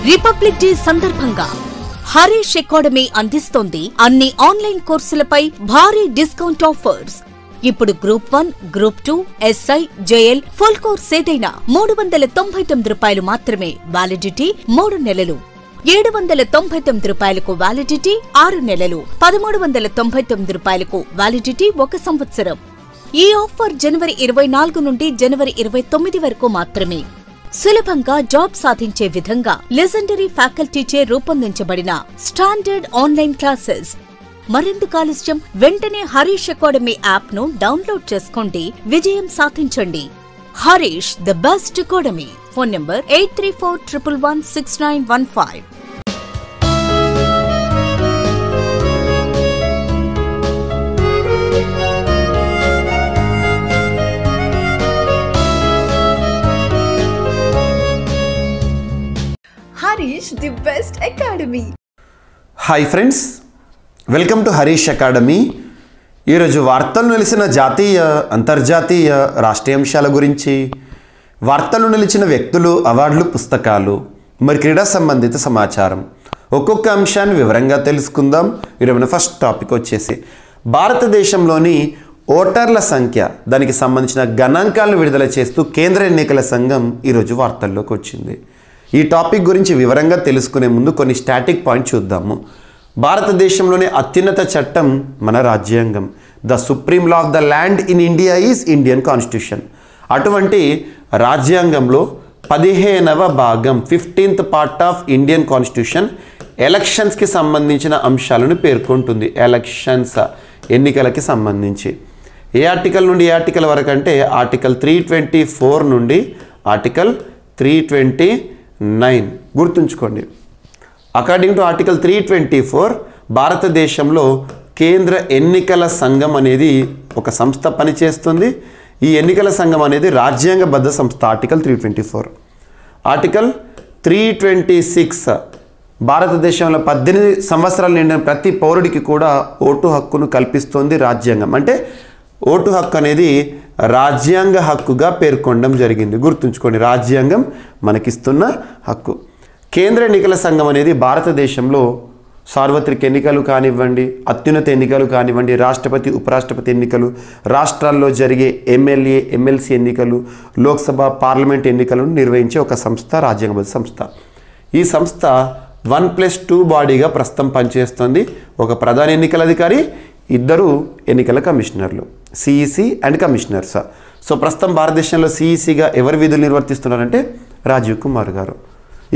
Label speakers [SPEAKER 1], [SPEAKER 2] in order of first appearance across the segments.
[SPEAKER 1] Republic day సందర్భంగా Harish academy అందిస్తోంది అన్ని ఆన్లైన్ కోర్సులపై భారీ డిస్కౌంట్ ఆఫర్స్. ఇప్పుడు group 1, group 2, SI, JL full course ఏదైనా ₹399 మాత్రమే. వ్యాలిడిటీ 3 నెలలు. ₹799 వ్యాలిడిటీ 6 నెలలు. ₹1399 వ్యాలిడిటీ 1 సంవత్సరం. ఈ ఆఫర్ జనవరి 24 నుండి జనవరి 29 వరకు మాత్రమే. సులభంగా జాబ్ సాధించే విధంగా లెజెండరీ ఫ్యాకల్టీచే రూపొందించబడిన స్టాండర్డ్ ఆన్లైన్ క్లాసెస్. మరెందుకు ఆలస్యం? వెంటనే హరీష్ అకాడమీ యాప్ ను డౌన్లోడ్ చేసుకోండి. విజయం సాధించండి. Harish the best academy. Phone number 8341116915.
[SPEAKER 2] Harish, the best academy.
[SPEAKER 3] Hi friends, welcome to Harish Academy. ఈరోజు వార్తలు నిలిచిన జాతీయ, అంతర్జాతీయ, రాష్ట్రీయ అంశాల గురించి, వార్తలు నిలిచిన వ్యక్తులు, అవార్డులు, పుస్తకాలు, మరి క్రీడా సంబంధిత సమాచారం, ఒక్కొక్క అంశాన్ని వివరంగా తెలుసుకుందాం. ఈరోజు ఫస్ట్ టాపిక్ వచ్చేసి భారతదేశంలోని ఓటర్ల సంఖ్య, దానికి సంబంధించిన గణాంకాలను విడుదల చేస్తూ కేంద్ర ఎన్నికల సంఘం ఈరోజు వార్తల్లోకి వచ్చింది. ఈ టాపిక్ గురించి వివరంగా తెలుసుకునే ముందు కొన్ని స్టాటిక్ పాయింట్ చూద్దాము. భారతదేశంలోనే అత్యున్నత చట్టం మన రాజ్యాంగం. The supreme law of the land in India is Indian constitution. అటువంటి రాజ్యాంగంలో 15వ భాగం 15th part of Indian constitution ఎలక్షన్స్కి సంబంధించిన అంశాలను పేర్కొంటుంది. ఎలక్షన్స్, ఎన్నికలకి సంబంధించి ఏ ఆర్టికల్ నుండి ఏ ఆర్టికల్ వరకు అంటే ఆర్టికల్ 324 నుండి ఆర్టికల్ 329. గుర్తుంచుకోండి. అకార్డింగ్ టు ఆర్టికల్ 324 భారతదేశంలో కేంద్ర ఎన్నికల సంఘం అనేది ఒక సంస్థ పనిచేస్తుంది. ఈ ఎన్నికల సంఘం అనేది రాజ్యాంగబద్ధ సంస్థ. ఆర్టికల్ 324. ఆర్టికల్ 326 భారతదేశంలో 18 సంవత్సరాలు నిండిన ప్రతి పౌరుడికి కూడా ఓటు హక్కును కల్పిస్తోంది రాజ్యాంగం. అంటే ఓటు హక్కు అనేది రాజ్యాంగ హక్కుగా పేర్కొనడం జరిగింది. గుర్తుంచుకోండి, రాజ్యాంగం మనకిస్తున్న హక్కు. కేంద్ర ఎన్నికల సంఘం అనేది భారతదేశంలో సార్వత్రిక ఎన్నికలు కానివ్వండి, అత్యున్నత ఎన్నికలు కానివ్వండి, రాష్ట్రపతి, ఉపరాష్ట్రపతి ఎన్నికలు, రాష్ట్రాల్లో జరిగే ఎమ్మెల్యే, ఎమ్మెల్సీ ఎన్నికలు, లోక్సభ, పార్లమెంట్ ఎన్నికలను నిర్వహించే ఒక సంస్థ, రాజ్యాంగబద్ధ సంస్థ. ఈ సంస్థ 1+2 బాడీగా ప్రస్తుతం పనిచేస్తుంది. ఒక ప్రధాన ఎన్నికల అధికారి, 2 ఎన్నికల కమిషనర్లు, సిఈసి అండ్ కమిషనర్స్. సో ప్రస్తుతం భారతదేశంలో సిఈసిగా ఎవరు విధులు నిర్వర్తిస్తున్నారంటే రాజీవ్ కుమార్ గారు.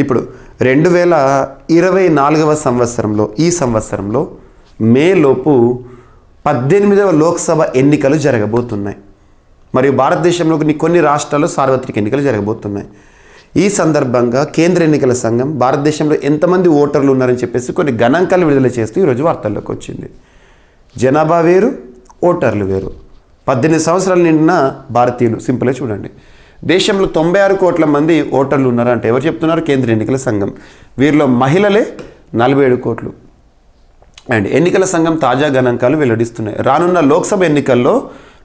[SPEAKER 3] ఇప్పుడు 2024వ సంవత్సరంలో, ఈ సంవత్సరంలో మేలోపు 18వ లోక్సభ ఎన్నికలు జరగబోతున్నాయి. మరియు భారతదేశంలోని కొన్ని రాష్ట్రాల్లో సార్వత్రిక ఎన్నికలు జరగబోతున్నాయి. ఈ సందర్భంగా కేంద్ర ఎన్నికల సంఘం భారతదేశంలో ఎంతమంది ఓటర్లు ఉన్నారని చెప్పేసి కొన్ని గణాంకాలు విడుదల చేస్తూ ఈరోజు వార్తల్లోకి వచ్చింది. జనాభా వేరు, ఓటర్లు వేరు. 18 సంవత్సరాలు నిండిన భారతీయులు, సింపుల్గా చూడండి. దేశంలో 96 కోట్ల మంది ఓటర్లు ఉన్నారంటే ఎవరు చెప్తున్నారు? కేంద్ర ఎన్నికల సంఘం. వీరిలో మహిళలే 47 కోట్లు. అండ్ ఎన్నికల సంఘం తాజా గణాంకాలు వెల్లడిస్తున్నాయి. రానున్న లోక్సభ ఎన్నికల్లో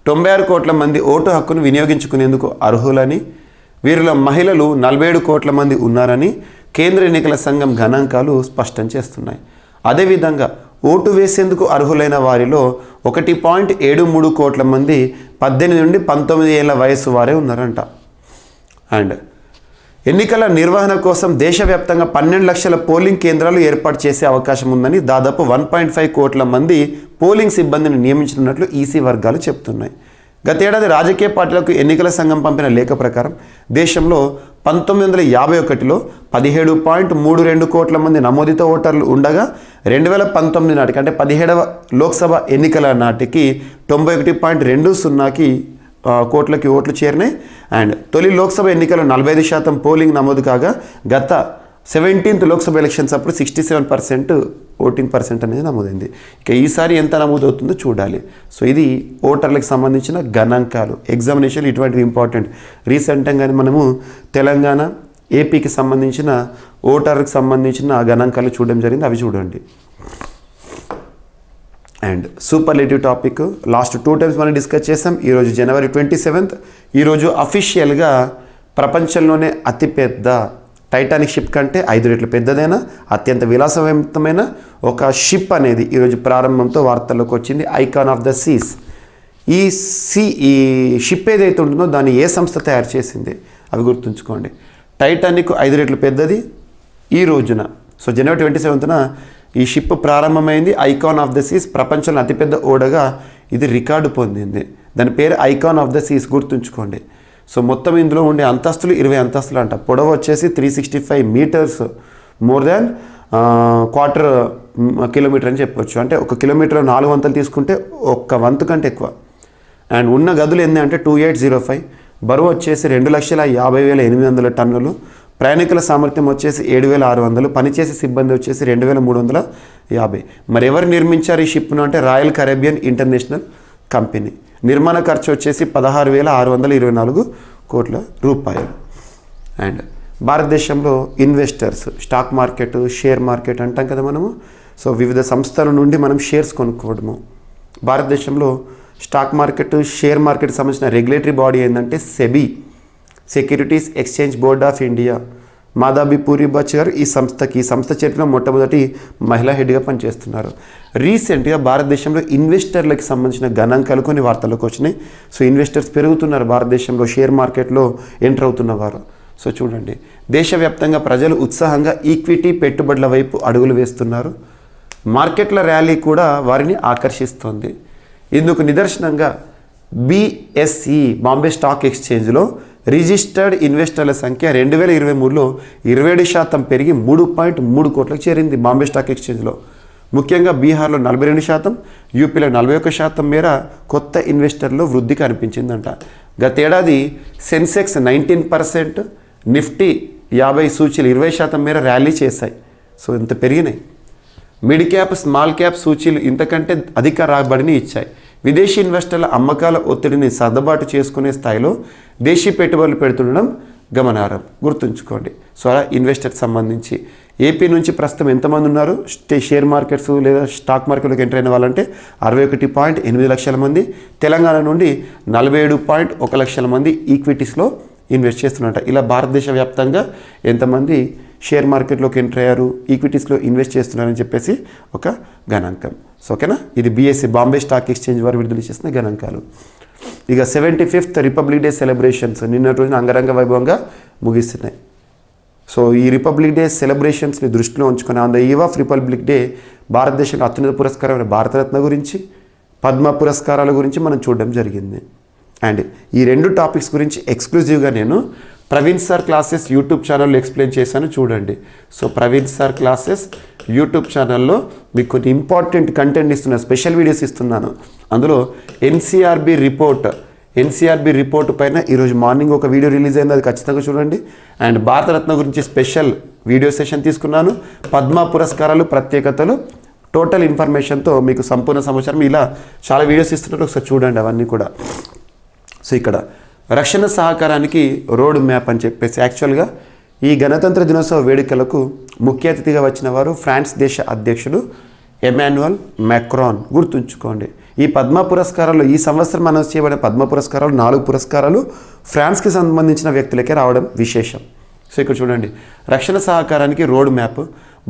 [SPEAKER 3] 96 కోట్ల మంది ఓటు హక్కును వినియోగించుకునేందుకు అర్హులని, వీరిలో మహిళలు 47 కోట్ల మంది ఉన్నారని కేంద్ర ఎన్నికల సంఘం గణాంకాలు స్పష్టం చేస్తున్నాయి. అదేవిధంగా ఓటు వేసేందుకు అర్హులైన వారిలో 1.73 కోట్ల మంది 18 నుండి 19 ఏళ్ల వయసు వారే ఉన్నారంట. అండ్ ఎన్నికల నిర్వహణ కోసం దేశవ్యాప్తంగా 12 లక్షల పోలింగ్ కేంద్రాలు ఏర్పాటు చేసే అవకాశం ఉందని, దాదాపు 1.5 కోట్ల మంది పోలింగ్ సిబ్బందిని నియమించనున్నట్లు ఈసీ వర్గాలు చెప్తున్నాయి. గతేడాది రాజకీయ పార్టీలకు ఎన్నికల సంఘం పంపిన లేఖ ప్రకారం దేశంలో 1951లో 17.32 కోట్ల మంది నమోదిత ఓటర్లు ఉండగా 2019 నాటికి అంటే 17వ లోక్సభ ఎన్నికల నాటికి 91.20 కోట్లకి ఓట్లు చేరినాయి. అండ్ తొలి లోక్సభ ఎన్నికల్లో 45% పోలింగ్ నమోదు కాగా గత 17th లోక్సభ ఎలక్షన్స్ అప్పుడు 67% ఓటింగ్ పర్సెంట్ అనేది నమోదైంది. ఇక ఈసారి ఎంత నమోదవుతుందో చూడాలి. సో ఇది ఓటర్లకు సంబంధించిన గణాంకాలు. ఎగ్జామినేషన్ ఇటువంటివి ఇంపార్టెంట్. రీసెంట్గానే మనము తెలంగాణ, ఏపీకి సంబంధించిన ఓటర్కి సంబంధించిన గణాంకాలు చూడడం జరిగింది. అవి చూడండి. And superlative topic last 2 times మనం డిస్కస్ చేసాం. ఈరోజు జనవరి 27th. ఈరోజు అఫీషియల్గా ప్రపంచంలోనే అతిపెద్ద టైటానిక్ షిప్ కంటే 5 రెట్లు పెద్దదైన అత్యంత విలాసవంతమైన ఒక షిప్ అనేది ఈరోజు ప్రారంభంతో వార్తల్లోకి వచ్చింది, ఐకాన్ ఆఫ్ ద సీస్. ఈ షిప్ ఏదైతే ఉంటుందో దాన్ని ఏ సంస్థ తయారు చేసింది అవి గుర్తుంచుకోండి. టైటానిక్ 5 రెట్లు పెద్దది. ఈ రోజున సో జనవరి 27న ఈ షిప్ ప్రారంభమైంది. ఐకాన్ ఆఫ్ ద సీస్ ప్రపంచంలో అతిపెద్ద ఓడగా ఇది రికార్డు పొందింది. దాని పేరు ఐకాన్ ఆఫ్ ద సీస్, గుర్తుంచుకోండి. సో మొత్తం ఇందులో ఉండే అంతస్తులు 20 అంతస్తులు అంట. పొడవు వచ్చేసి 365 metres, more than quarter kilometre అని చెప్పొచ్చు. అంటే 1 కిలోమీటర్ 4 వంతులు తీసుకుంటే 1 వంతు కంటే ఎక్కువ. అండ్ ఉన్న గదులు ఎన్ని అంటే 2805. బరువు వచ్చేసి 2,50,800 టన్నులు. ప్రయాణికుల సామర్థ్యం వచ్చేసి 7,600. పనిచేసే సిబ్బంది వచ్చేసి 2,350. మరి ఎవరు నిర్మించారు ఈ షిప్ను అంటే రాయల్ కరేబియన్ ఇంటర్నేషనల్ కంపెనీ. నిర్మాణ ఖర్చు వచ్చేసి 16,624 కోట్ల రూపాయలు. అండ్ భారతదేశంలో investors, stock market, share market అంటాం కదా మనము. సో వివిధ సంస్థల నుండి మనం షేర్స్ కొనుక్కోవడము. భారతదేశంలో స్టాక్ మార్కెట్, షేర్ మార్కెట్కి సంబంధించిన రెగ్యులేటరీ బాడీ ఏంటంటే SEBI, securities exchange board of India. Madhavi puri Butch గారు ఈ సంస్థ చరిత్రలో మొట్టమొదటి మహిళా హెడ్గా పనిచేస్తున్నారు. రీసెంట్గా భారతదేశంలో ఇన్వెస్టర్లకు సంబంధించిన గణాంకాలు కొన్ని వార్తల్లోకి వచ్చినాయి. సో ఇన్వెస్టర్స్ పెరుగుతున్నారు భారతదేశంలో, షేర్ మార్కెట్లో ఎంటర్ అవుతున్నవారు. సో చూడండి, దేశవ్యాప్తంగా ప్రజలు ఉత్సాహంగా ఈక్విటీ పెట్టుబడుల వైపు అడుగులు వేస్తున్నారు. మార్కెట్ల ర్యాలీ కూడా వారిని ఆకర్షిస్తోంది. ఇందుకు నిదర్శనంగా BSE బాంబే స్టాక్ ఎక్స్చేంజ్లో రిజిస్టర్డ్ ఇన్వెస్టర్ల సంఖ్య 2023లో 27% పెరిగి 3.3 కోట్లకు చేరింది బాంబే స్టాక్ ఎక్స్చేంజ్లో. ముఖ్యంగా బీహార్లో 42%, యూపీలో 41% మేర కొత్త ఇన్వెస్టర్లో వృద్ధి కనిపించిందంట. గతేడాది సెన్సెక్స్ 19%, నిఫ్టీ 50 సూచీలు 20% మేర ర్యాలీ చేశాయి. సో ఇంత పెరిగినాయి. మిడ్ క్యాప్, స్మాల్ క్యాప్ సూచీలు ఇంతకంటే అధిక రాబడిని ఇచ్చాయి. విదేశీ ఇన్వెస్టర్ల అమ్మకాల ఒత్తిడిని సర్దుబాటు చేసుకునే స్థాయిలో దేశీ పెట్టుబడులు పెడుతుండడం గమనార్హం. గుర్తుంచుకోండి. సో అలా ఇన్వెస్టర్కి సంబంధించి ఏపీ నుంచి ప్రస్తుతం ఎంతమంది ఉన్నారు షేర్ మార్కెట్స్ లేదా స్టాక్ మార్కెట్లోకి ఎంటర్ అయిన వాళ్ళంటే 61.8 లక్షల మంది. తెలంగాణ నుండి 47.1 లక్షల మంది ఈక్విటీస్లో ఇన్వెస్ట్ చేస్తున్నట్ట. ఇలా భారతదేశ వ్యాప్తంగా ఎంతమంది షేర్ మార్కెట్లోకి ఎంటర్ అయ్యారు, ఈక్విటీస్లో ఇన్వెస్ట్ చేస్తున్నారని చెప్పేసి ఒక గణాంకం. సో ఓకేనా, ఇది BSE బాంబే స్టాక్ ఎక్స్చేంజ్ వారు విడుదల చేసిన గణాంకాలు. ఇక 75th రిపబ్లిక్ డే సెలబ్రేషన్స్ నిన్నటి రోజున అంగరంగ వైభవంగా ముగిస్తున్నాయి. సో ఈ రిపబ్లిక్ డే సెలబ్రేషన్స్ని దృష్టిలో ఉంచుకొని on the eve of republic day భారతదేశంలో అత్యున్నత పురస్కారమైన భారతరత్న గురించి, పద్మ పురస్కారాల గురించి మనం చూడడం జరిగింది. అండ్ ఈ 2 టాపిక్స్ గురించి ఎక్స్క్లూజివ్గా నేను ప్రవీణ్ సార్ క్లాసెస్ యూట్యూబ్ ఛానల్లో ఎక్స్ప్లెయిన్ చేశాను, చూడండి. So Praveen sir classes YouTube ఛానల్లో మీకు కొన్ని ఇంపార్టెంట్ కంటెంట్ ఇస్తున్నాను, స్పెషల్ వీడియోస్ ఇస్తున్నాను. అందులో ఎన్సీఆర్బీ రిపోర్ట్ పైన ఈరోజు మార్నింగ్ ఒక వీడియో రిలీజ్ అయింది, అది ఖచ్చితంగా చూడండి. అండ్ భారతరత్న గురించి స్పెషల్ వీడియో సెషన్ తీసుకున్నాను. పద్మ పురస్కారాలు, ప్రత్యేకతలు, టోటల్ ఇన్ఫర్మేషన్తో మీకు సంపూర్ణ సమాచారం ఇలా చాలా వీడియోస్ ఇస్తున్నారు, ఒకసారి చూడండి అవన్నీ కూడా. సో ఇక్కడ రక్షణ సహకారానికి రోడ్ మ్యాప్ అని చెప్పేసి యాక్చువల్గా ఈ గణతంత్ర దినోత్సవ వేడుకలకు ముఖ్య అతిథిగా వచ్చిన వారు ఫ్రాన్స్ దేశ అధ్యక్షుడు ఎమాన్యుయల్ మ్యాక్రాన్. గుర్తుంచుకోండి, ఈ పద్మ పురస్కారాలు ఈ సంవత్సరం అనౌన్స్ చేయబడిన పద్మ పురస్కారాలు 4 పురస్కారాలు ఫ్రాన్స్కి సంబంధించిన వ్యక్తులకే రావడం విశేషం. సో ఇక్కడ చూడండి, రక్షణ సహకారానికి రోడ్ మ్యాప్,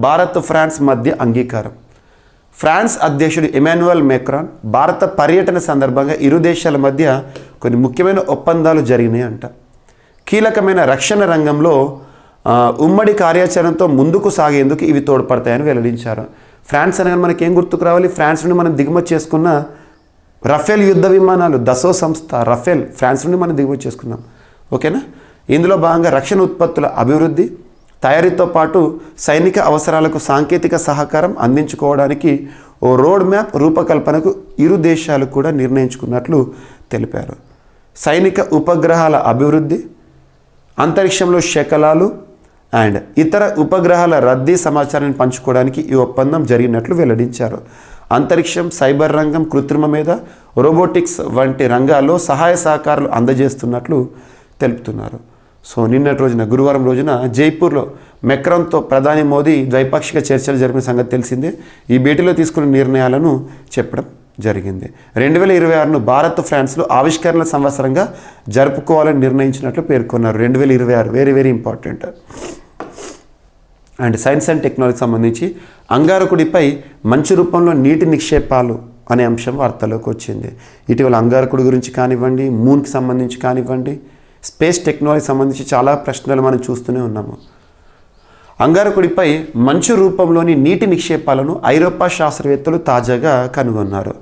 [SPEAKER 3] భారత్ ఫ్రాన్స్ మధ్య అంగీకారం. ఫ్రాన్స్ అధ్యక్షుడు ఎమాన్యుయల్ మ్యాక్రాన్ భారత పర్యటన సందర్భంగా ఇరు దేశాల మధ్య కొన్ని ముఖ్యమైన ఒప్పందాలు జరిగినాయి అంట. కీలకమైన రక్షణ రంగంలో ఉమ్మడి కార్యాచరణతో ముందుకు సాగేందుకు ఇవి తోడ్పడతాయని వెల్లడించారు. ఫ్రాన్స్ అనగా మనకి ఏం గుర్తుకు రావాలి? ఫ్రాన్స్ నుండి మనం దిగుమతి చేసుకున్న రఫేల్ యుద్ధ విమానాలు, దసో సంస్థ రఫేల్ ఫ్రాన్స్ నుండి మనం దిగుమతి చేసుకున్నాం. ఓకేనా? ఇందులో భాగంగా రక్షణ ఉత్పత్తుల అభివృద్ధి, తయారీతో పాటు సైనిక అవసరాలకు సాంకేతిక సహకారం అందించుకోవడానికి ఓ రోడ్ మ్యాప్ రూపకల్పనకు ఇరు దేశాలు కూడా నిర్ణయించుకున్నట్లు తెలిపారు. సైనిక ఉపగ్రహాల అభివృద్ధి, అంతరిక్షంలో శకలాలు అండ్ ఇతర ఉపగ్రహాల రద్దీ సమాచారాన్ని పంచుకోవడానికి ఈ ఒప్పందం జరిగినట్లు వెల్లడించారు. అంతరిక్షం, సైబర్ రంగం, కృత్రిమ మేధ, రోబోటిక్స్ వంటి రంగాల్లో సహాయ సహకారాలు అందజేస్తున్నట్లు తెలుపుతున్నారు. సో నిన్నటి రోజున గురువారం రోజున జైపూర్లో మెక్రాన్తో ప్రధాని మోదీ ద్వైపాక్షిక చర్చలు జరిపిన సంగతి తెలిసిందే. ఈ భేటీలో తీసుకున్న నిర్ణయాలను చెప్పడం జరిగింది. 2026ను భారత్ ఫ్రాన్స్లో ఆవిష్కరణల సంవత్సరంగా జరుపుకోవాలని నిర్ణయించినట్లు పేర్కొన్నారు. 2026 very very important. And science and టెక్నాలజీకి సంబంధించి అంగారకుడిపై మంచు రూపంలో నీటి నిక్షేపాలు అనే అంశం వార్తల్లోకి వచ్చింది. ఇటీవల అంగారకుడి గురించి కానివ్వండి, మూన్కి సంబంధించి కానివ్వండి, స్పేస్ టెక్నాలజీకి సంబంధించి చాలా ప్రశ్నలు మనం చూస్తూనే ఉన్నాము. అంగారకుడిపై మంచు రూపంలోని నీటి నిక్షేపాలను ఐరోపా శాస్త్రవేత్తలు తాజాగా కనుగొన్నారు.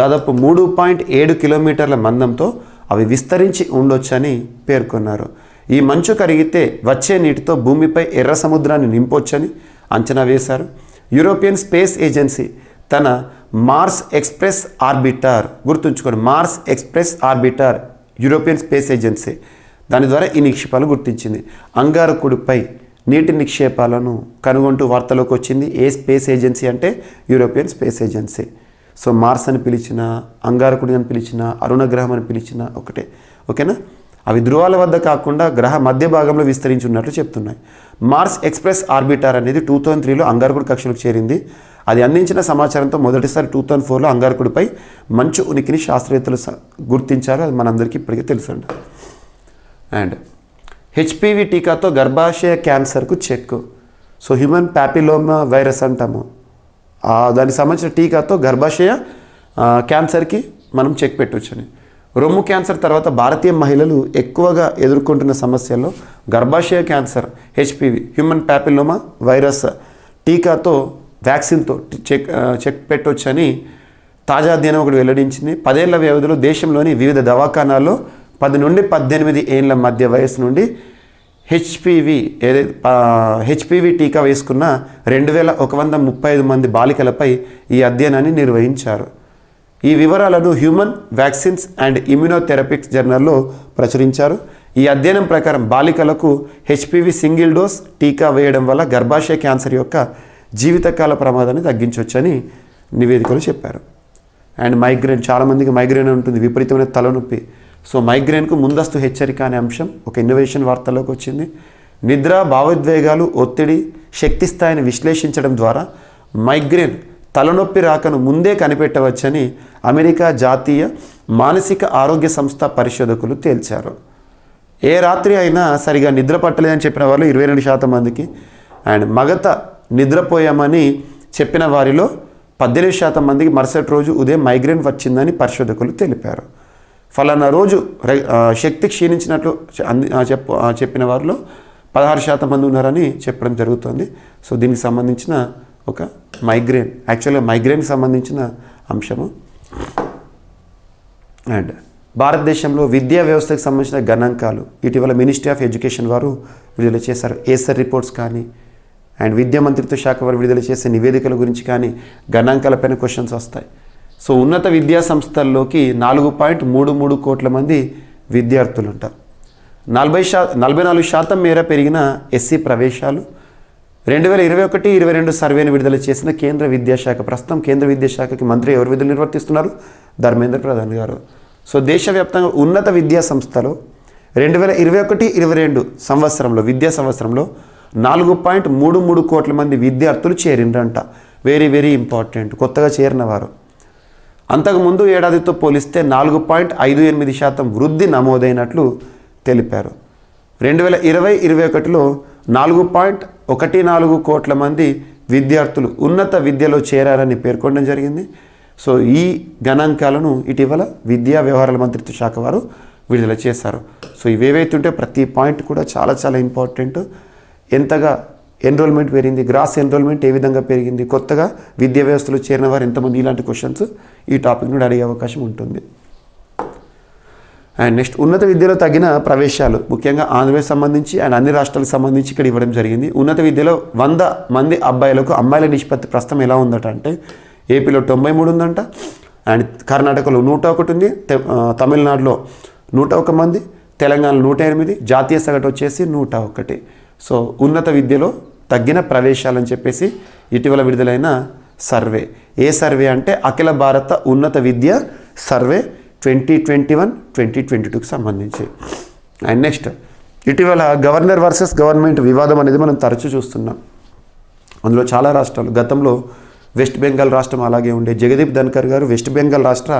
[SPEAKER 3] దాదాపు 3.7 కిలోమీటర్ల మందంతో అవి విస్తరించి ఉండొచ్చని పేర్కొన్నారు. ఈ మంచు కరిగితే వచ్చే నీటితో భూమిపై ఎర్ర సముద్రాన్ని నింపొచ్చని అంచనా వేశారు. యూరోపియన్ స్పేస్ ఏజెన్సీ తన మార్స్ ఎక్స్ప్రెస్ ఆర్బిటర్, గుర్తుంచుకోండి, Mars Express orbiter European Space Agency, దాని ద్వారా ఈ నిక్షేపాలను గుర్తించింది. అంగారకుడిపై నీటి నిక్షేపాలను కనుగొంటూ వార్తలోకి వచ్చింది. ఏ స్పేస్ ఏజెన్సీ అంటే European Space Agency. So Mars అని పిలిచిన, అంగారకుడి అని పిలిచిన, అరుణగ్రహం అని పిలిచిన ఒకటే, ఓకేనా. అవి ధృవాల వద్ద కాకుండా గ్రహ మధ్య భాగంలో విస్తరించి ఉన్నట్లు చెప్తున్నాయి. మార్స్ ఎక్స్ప్రెస్ ఆర్బిటర్ అనేది 2003లో అంగారకుడి కక్షలోకి చేరింది. అది అందించిన సమాచారంతో మొదటిసారి 2004లో అంగారకుడిపై మంచు ఉనికిని శాస్త్రవేత్తలు గుర్తించారు. అది మనందరికీ ఇప్పటికే తెలుసండి. అండ్ హెచ్పివి టీకాతో గర్భాశయ క్యాన్సర్కు check. So human papilloma virus అంటాము, దానికి సంబంధించిన టీకాతో గర్భాశయ క్యాన్సర్కి మనం చెక్ పెట్టవచ్చని. రొమ్ము క్యాన్సర్ తర్వాత భారతీయ మహిళలు ఎక్కువగా ఎదుర్కొంటున్న సమస్యల్లో గర్భాశయ cancer, HPV human papilloma virus టీకాతో వ్యాక్సిన్తో చెక్ పెట్టవచ్చని తాజా అధ్యయనం ఒకటి వెల్లడించింది. 10 ఏళ్ల వ్యవధిలో దేశంలోని వివిధ దవాఖానాల్లో 10 నుండి 18 ఏళ్ల మధ్య వయసు నుండి హెచ్పివి టీకా వేసుకున్న 2135 మంది బాలికలపై ఈ అధ్యయనాన్ని నిర్వహించారు. ఈ వివరాలను హ్యూమన్ వ్యాక్సిన్స్ అండ్ ఇమ్యునోథెరపిక్స్ జర్నల్లో ప్రచురించారు. ఈ అధ్యయనం ప్రకారం బాలికలకు హెచ్పివి సింగిల్ డోస్ టీకా వేయడం వల్ల గర్భాశయ క్యాన్సర్ యొక్క జీవితకాల ప్రమాదాన్ని తగ్గించవచ్చని నివేదికలు చెప్పారు. అండ్ మైగ్రేన్, చాలామందికి మైగ్రేన్ ఉంటుంది, విపరీతమైన తలనొప్పి. సో మైగ్రేన్కు ముందస్తు హెచ్చరిక అనే అంశం ఒక ఇన్నోవేషన్ వార్తల్లోకి వచ్చింది. నిద్ర, భావోద్వేగాలు, ఒత్తిడి, శక్తి స్థాయిని విశ్లేషించడం ద్వారా మైగ్రేన్ తలనొప్పి రాకను ముందే కనిపెట్టవచ్చని అమెరికా జాతీయ మానసిక ఆరోగ్య సంస్థ పరిశోధకులు తేల్చారు. ఏ రాత్రి అయినా సరిగా నిద్ర పట్టలేదని చెప్పిన వాళ్ళు 22% మందికి, అండ్ మగత నిద్రపోయామని చెప్పిన వారిలో 18% మందికి మరుసటి రోజు ఉదయం మైగ్రేన్ వచ్చిందని పరిశోధకులు తెలిపారు. ఫలానా రోజు శక్తి క్షీణించినట్లు చెప్పిన వారిలో 16% మంది ఉన్నారని చెప్పడం జరుగుతుంది. సో దీనికి సంబంధించిన ఒక మైగ్రేన్, యాక్చువల్గా మైగ్రేన్కి సంబంధించిన అంశము. అండ్ భారతదేశంలో విద్యా వ్యవస్థకు సంబంధించిన గణాంకాలు ఇటీవల మినిస్ట్రీ ఆఫ్ ఎడ్యుకేషన్ వారు విడుదల చేశారు. ఏసర్ రిపోర్ట్స్ కానీ అండ్ విద్యా మంత్రిత్వ శాఖ వారు విడుదల చేసే నివేదికల గురించి కానీ గణాంకాలపైన క్వశ్చన్స్ వస్తాయి. సో ఉన్నత విద్యా సంస్థల్లోకి 4.33 కోట్ల మంది విద్యార్థులు ఉంటారు. 44% మేర పెరిగిన ఎస్సీ ప్రవేశాలు. 2021-22 సర్వేను విడుదల చేసిన కేంద్ర విద్యాశాఖ, ప్రస్తుతం కేంద్ర విద్యాశాఖకి మంత్రి ఎవరు విధులు నిర్వర్తిస్తున్నారు? ధర్మేంద్ర ప్రధాన్ గారు. సో దేశవ్యాప్తంగా ఉన్నత విద్యా సంస్థలో 2021-22 సంవత్సరంలో, విద్యా సంవత్సరంలో 4.33 కోట్ల మంది విద్యార్థులు చేరిండ్రంట. వెరీ వెరీ ఇంపార్టెంట్, కొత్తగా చేరిన వారు. అంతకుముందు ఏడాదితో పోలిస్తే 4.58% వృద్ధి నమోదైనట్లు తెలిపారు. 2020-21లో 4.14 కోట్ల మంది విద్యార్థులు ఉన్నత విద్యలో చేరారని పేర్కొనడం జరిగింది. సో ఈ గణాంకాలను ఇటీవల విద్యా వ్యవహారాల మంత్రిత్వ శాఖ వారు విడుదల చేశారు. సో ఇవేవైతే ఉంటే ప్రతి పాయింట్ కూడా చాలా చాలా ఇంపార్టెంట్. ఎంతగా ఎన్రోల్మెంట్ పెరిగింది, గ్రాస్ ఎన్రోల్మెంట్ ఏ విధంగా పెరిగింది, కొత్తగా విద్యా వ్యవస్థలో చేరిన వారు ఎంతమంది, ఇలాంటి క్వశ్చన్స్ ఈ టాపిక్ నుండి అడిగే అవకాశం ఉంటుంది. అండ్ నెక్స్ట్, ఉన్నత విద్యలో తగిన ప్రవేశాలు ముఖ్యంగా ఆంధ్రప్రదేశ్ సంబంధించి అండ్ అన్ని రాష్ట్రాలకు సంబంధించి ఇక్కడ ఇవ్వడం జరిగింది. ఉన్నత విద్యలో 100 మంది అబ్బాయిలకు అమ్మాయిల నిష్పత్తి ప్రస్తుతం ఎలా ఉందట అంటే ఏపీలో 93 ఉందంట, అండ్ కర్ణాటకలో 101 ఉంది, తమిళనాడులో 101 మంది, తెలంగాణలో 108, జాతీయ సగటు వచ్చేసి 101. సో ఉన్నత విద్యలో తగ్గిన ప్రవేశాలని చెప్పేసి ఇటీవల విడుదలైన సర్వే. ఏ సర్వే అంటే అఖిల భారత ఉన్నత విద్య సర్వే 2021-2022కి సంబంధించి. అండ్ నెక్స్ట్, ఇటీవల గవర్నర్ వర్సెస్ గవర్నమెంట్ వివాదం అనేది మనం తరచూ చూస్తున్నాం. అందులో చాలా రాష్ట్రాలు, గతంలో వెస్ట్ బెంగాల్ రాష్ట్రం అలాగే ఉండే. జగదీప్ ధన్కర్ గారు వెస్ట్ బెంగాల్ రాష్ట్ర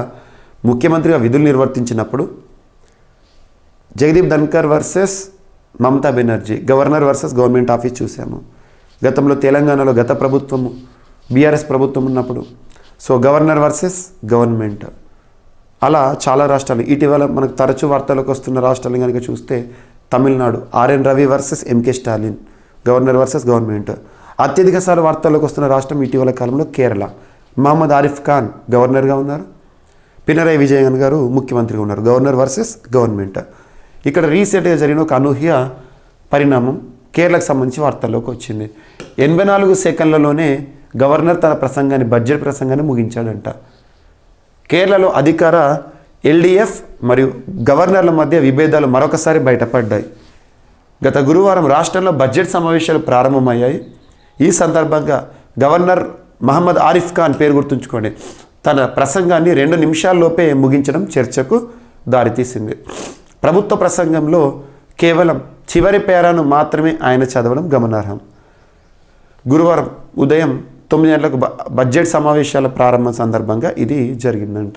[SPEAKER 3] ముఖ్యమంత్రిగా విధులు నిర్వర్తించినప్పుడు Jagdeep Dhankhar versus Mamata Banerjee, governor versus government office చూసాము. గతంలో తెలంగాణలో గత ప్రభుత్వము బీఆర్ఎస్ ప్రభుత్వం ఉన్నప్పుడు. సో గవర్నర్ వర్సెస్ గవర్నమెంట్, అలా చాలా రాష్ట్రాలు ఇటీవల మనకు తరచూ వార్తలకు వస్తున్న రాష్ట్రాలు కనుక చూస్తే Tamil Nadu R N Ravi versus M K Stalin, governor versus government. అత్యధిక సార్లు వార్తల్లోకి వస్తున్న రాష్ట్రం ఇటీవల కాలంలో కేరళ, మహమ్మద్ ఆరిఫ్ ఖాన్ గవర్నర్గా ఉన్నారు, పినరయి విజయన్ గారు ముఖ్యమంత్రిగా ఉన్నారు, గవర్నర్ వర్సెస్ గవర్నమెంట్. ఇక్కడ రీసెంట్గా జరిగిన ఒక అనూహ్య పరిణామం కేరళకు సంబంధించి వార్తల్లోకి వచ్చింది. 84 సెకండ్లలోనే గవర్నర్ తన ప్రసంగాన్ని, బడ్జెట్ ప్రసంగాన్ని ముగించాడంట. కేరళలో అధికార ఎల్డీఎఫ్ మరియు గవర్నర్ల మధ్య విభేదాలు మరొకసారి బయటపడ్డాయి. గత గురువారం రాష్ట్రంలో బడ్జెట్ సమావేశాలు ప్రారంభమయ్యాయి. ఈ సందర్భంగా గవర్నర్ మహమ్మద్ ఆరిఫ్ ఖాన్, పేరు గుర్తుంచుకోండి, తన ప్రసంగాన్ని 2 నిమిషాల్లోపే ముగించడం చర్చకు దారితీసింది. ప్రభుత్వ ప్రసంగంలో కేవలం చివరి పేరాను మాత్రమే ఆయన చదవడం గమనార్హం. గురువారం ఉదయం 9 గంటలకు బడ్జెట్ సమావేశాల ప్రారంభం సందర్భంగా ఇది జరిగిందంట.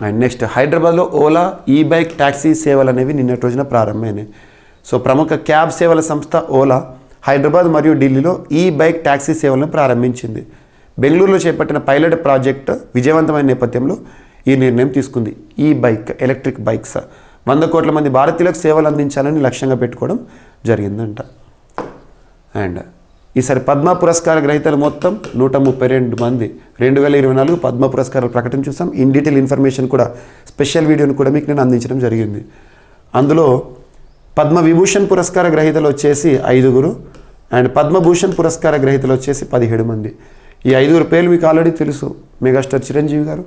[SPEAKER 3] అండ్ నెక్స్ట్, హైదరాబాద్లో ఓలా ఈ బైక్ ట్యాక్సీ సేవలు అనేవి నిన్నటి రోజున ప్రారంభమైనాయి. సో ప్రముఖ క్యాబ్ సేవల సంస్థ ఓలా హైదరాబాద్ మరియు ఢిల్లీలో ఈ బైక్ ట్యాక్సీ సేవలను ప్రారంభించింది. బెంగళూరులో చేపట్టిన పైలట్ ప్రాజెక్టు విజయవంతమైన నేపథ్యంలో ఈ నిర్ణయం తీసుకుంది. ఈ బైక్, ఎలక్ట్రిక్ బైక్స్ 100 కోట్ల మంది భారతీయులకు సేవలు అందించాలని లక్ష్యంగా పెట్టుకోవడం జరిగిందంట. అండ్ ఈసారి పద్మ పురస్కార గ్రహీతలు మొత్తం 132 మంది. 2024 పద్మ పురస్కారాల ప్రకటన చూసాం. ఇన్ డీటెయిల్ ఇన్ఫర్మేషన్ కూడా, స్పెషల్ వీడియోని కూడా మీకు నేను అందించడం జరిగింది. అందులో పద్మ విభూషణ్ పురస్కార గ్రహీతలు వచ్చేసి 5 అండ్ పద్మభూషణ్ పురస్కార గ్రహీతలు వచ్చేసి 17 మంది. ఈ 5 పేర్లు మీకు ఆల్రెడీ తెలుసు. మెగాస్టార్ చిరంజీవి గారు,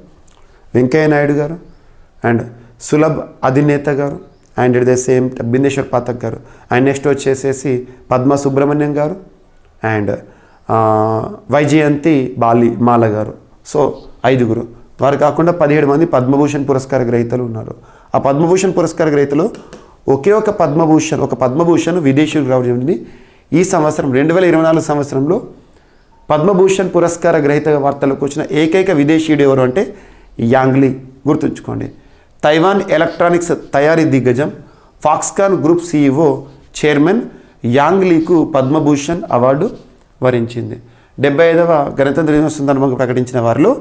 [SPEAKER 3] వెంకయ్య నాయుడు గారు, అండ్ సులభ్ అధినేత గారు, and it the same Bindeshwar Pathak గారు, అండ్ నెక్స్ట్ వచ్చేసేసి పద్మ సుబ్రహ్మణ్యం గారు, అండ్ వైజయంతి మాల గారు. సో 5. వారు కాకుండా 17 మంది పద్మభూషణ్ పురస్కార గ్రహీతలు ఉన్నారు. ఆ పద్మభూషణ్ పురస్కార గ్రహీతలు ఒకే ఒక పద్మభూషణ్ విదేశీయులకు రావడం జరిగింది. ఈ సంవత్సరం 2024 సంవత్సరంలో పద్మభూషణ్ పురస్కార గ్రహీత వార్తలకు వచ్చిన ఏకైక విదేశీయుడు ఎవరు అంటే యాంగ్లీ. గుర్తుంచుకోండి. తైవాన్ ఎలక్ట్రానిక్స్ తయారీ దిగ్గజం ఫాక్స్కాన్ గ్రూప్ CEO చైర్మన్ యాంగ్లీకు పద్మభూషణ్ అవార్డు వరించింది. 75వ గణతంత్ర దినోత్సవం సందర్భంగా ప్రకటించిన వారిలో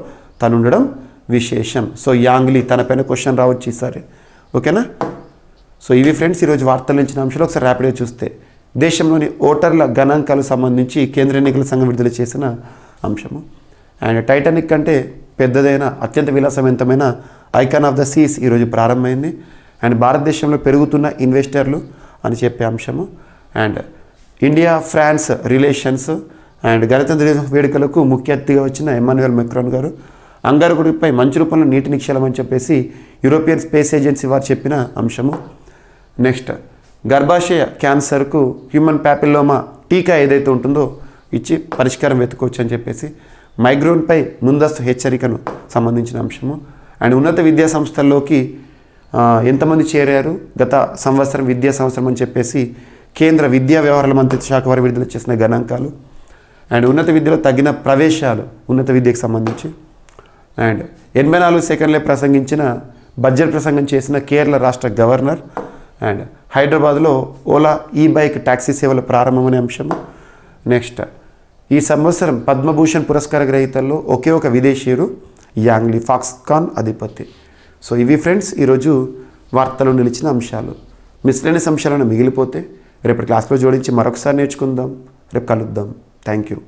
[SPEAKER 3] తను ఉండడం విశేషం. సో యాంగ్లీ, తనపైన క్వశ్చన్ రావచ్చు ఈసారి. ఓకేనా? సో ఇవి ఫ్రెండ్స్ ఈరోజు వార్తలు ఇచ్చిన అంశాలు. ఒకసారి ర్యాపిడ్గా చూస్తే, దేశంలోని ఓటర్ల గణాంకాలకు సంబంధించి కేంద్ర ఎన్నికల సంఘం విడుదల చేసిన అంశము. అండ్ టైటానిక్ కంటే పెద్దదైన, అత్యంత విలాసవంతమైన ఐకాన్ ఆఫ్ ద సీస్ ఈరోజు ప్రారంభమైంది. అండ్ భారతదేశంలో పెరుగుతున్న ఇన్వెస్టర్లు అని చెప్పే అంశము. And India France relations and గణతంత్ర దినోత్సవ వేడుకలకు ముఖ్య అతిథిగా వచ్చిన ఎమాన్యుయల్ మెక్రాన్ గారు అంగారకుడిపై మంచు రూపంలో నీటి నిక్షేపం అని చెప్పేసి యూరోపియన్ స్పేస్ ఏజెన్సీ వారు చెప్పిన అంశము. నెక్స్ట్, గర్భాశయ క్యాన్సర్కు హ్యూమన్ ప్యాపిల్లోమా టీకా ఏదైతే ఉంటుందో ఇచ్చి పరిష్కారం వెతుకోవచ్చు అని చెప్పేసి మైగ్రేన్పై ముందస్తు హెచ్చరికను సంబంధించిన అంశము. అండ్ ఉన్నత విద్యా సంస్థల్లోకి ఎంతమంది చేరారు గత సంవత్సరం, విద్యా సంవత్సరం అని చెప్పేసి కేంద్ర విద్యా వ్యవహారాల మంత్రిత్వ శాఖ వారు విడుదల చేసిన గణాంకాలు. అండ్ ఉన్నత విద్యలో తగిన ప్రవేశాలు, ఉన్నత విద్యకు సంబంధించి. అండ్ 84 సెకండ్లే ప్రసంగించిన బడ్జెట్ ప్రసంగం చేసిన కేరళ రాష్ట్ర గవర్నర్. అండ్ హైదరాబాద్లో ఓలా ఈ బైక్ ట్యాక్సీ సేవల ప్రారంభమనే అంశము. నెక్స్ట్, ఈ సంవత్సరం పద్మభూషణ్ పురస్కార గ్రహీతల్లో ఒకే ఒక విదేశీయుడు యాంగ్లీ, ఫాక్స్కాన్ అధిపతి. సో ఇవి ఫ్రెండ్స్ ఈరోజు వార్తలు నిలిచిన అంశాలు. మిస్లేనియస్ అంశాలను మిగిలిపోతే రేపటి క్లాస్లో జోడించి మరొకసారి నేర్చుకుందాం. రేపు కలుద్దాం. Thank you.